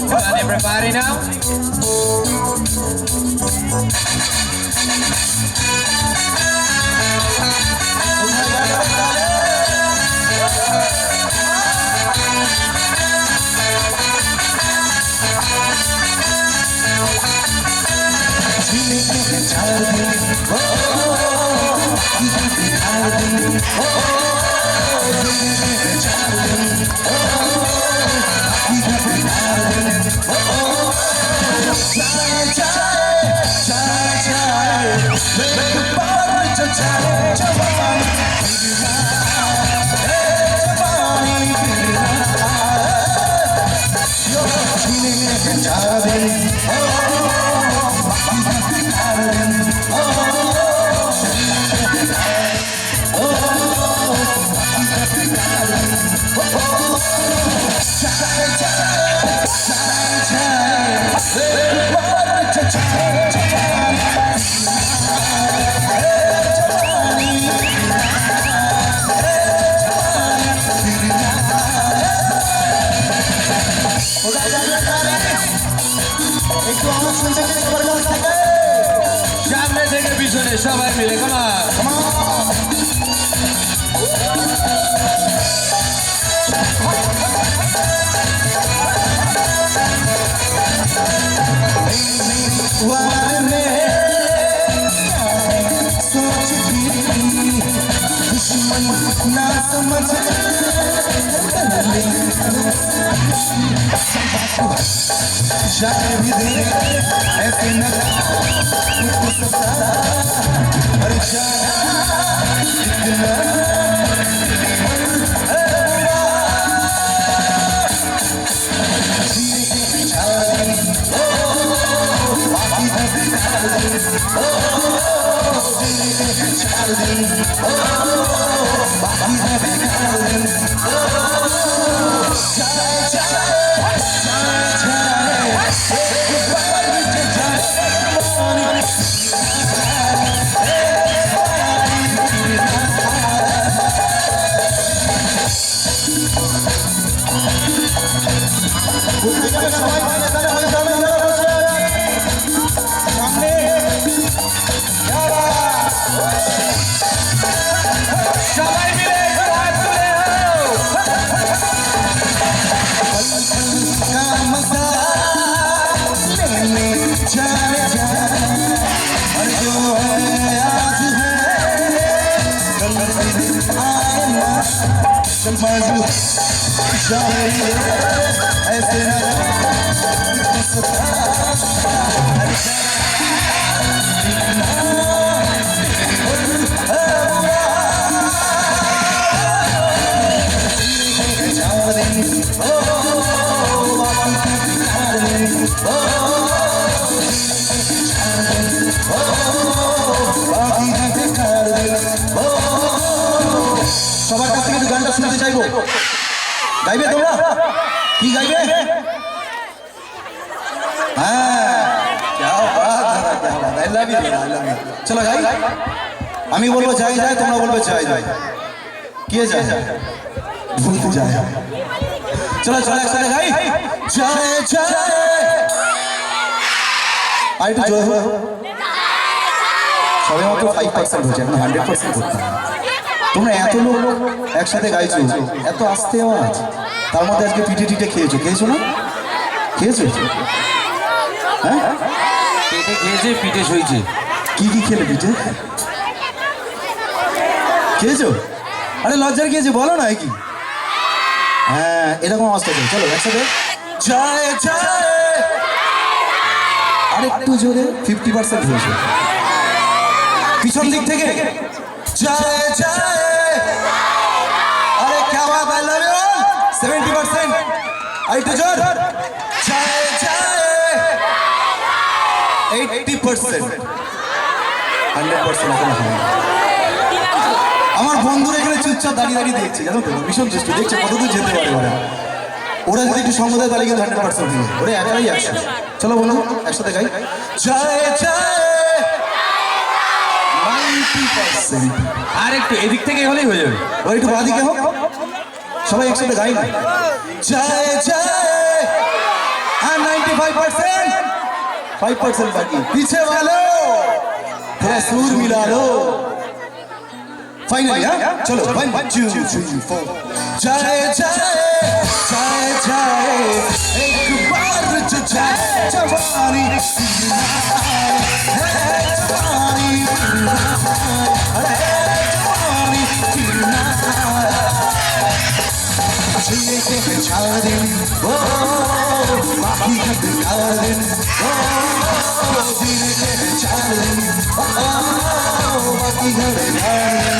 Come on, everybody now. সামনে থেকে পিছনে সবাই মিলে ना समझ जाने भी दे ऐसे न हर সবার কাছ থেকে একটু গানটা শুনতে চাইবো। গাইবে তোমরা? কি গাইবে? চলো গাই। আমি বলবো যাই যায়, তোমরা বলবে যাই যায়। কে যায়? ভুলতে যায়। চলো চলো একসাথে গাই। জয় জয়। আর একটু জয় হোক। সবাই মাত্র 5% হয়েছে, এখন 100% করতে হবে। তোমরা এত লোক একসাথে গাইছো, এত আস্তে আওয়াজ, তার মধ্যে আজকে পিঠে টিঠে খেয়েছো না? খেয়েছো? হ্যাঁ, পেটে খেয়েছে, পিঠে সইছে। কি কি খেলে? পিঠে খেয়েছো? আরে লজ্জার খেয়েছে, বলো না কি? হ্যাঁ, এরকম অবস্থা চলো একসাথে জয় জয়। আর একটু জোরে, 50% হয়েছে। পিছন দিক থেকে জয় জয়। अरे क्या बात है, लव यू ऑल। 70%। आई टू जोर जय जय। 80%। 100% আমার বন্ধুরা এখানে চুপচাপ দাঁড়িয়ে দাঁড়িয়ে দেখছে, জানো তো, ভীষণ দুষ্ট, দেখছে কতদূর যেতে পারে ওরা। ওরা যদি একটু সঙ্গ দেয় তাহলে কিন্তু 100% দিবে। ওরা একাই আসে। চলো বলো একসাথে গাই জয় জয়। 70%। আর একটু এদিক থেকে হলেই হয়ে যাবে और একটু বাদিকে হোক সবাই একসাথে গাই না জয় জয় আর 95% 5% बाकी पीछे वालों थोड़ा सुर मिला लो फाइनली हाँ चलो 1 2 3 4 जय जय जय जय एक बार जो जय जवानी है जवानी अरे जवानी जीने के बेचारे ओ बाकी का बेचारे ओ जीने के बेचारे ओ बाकी का बेचारे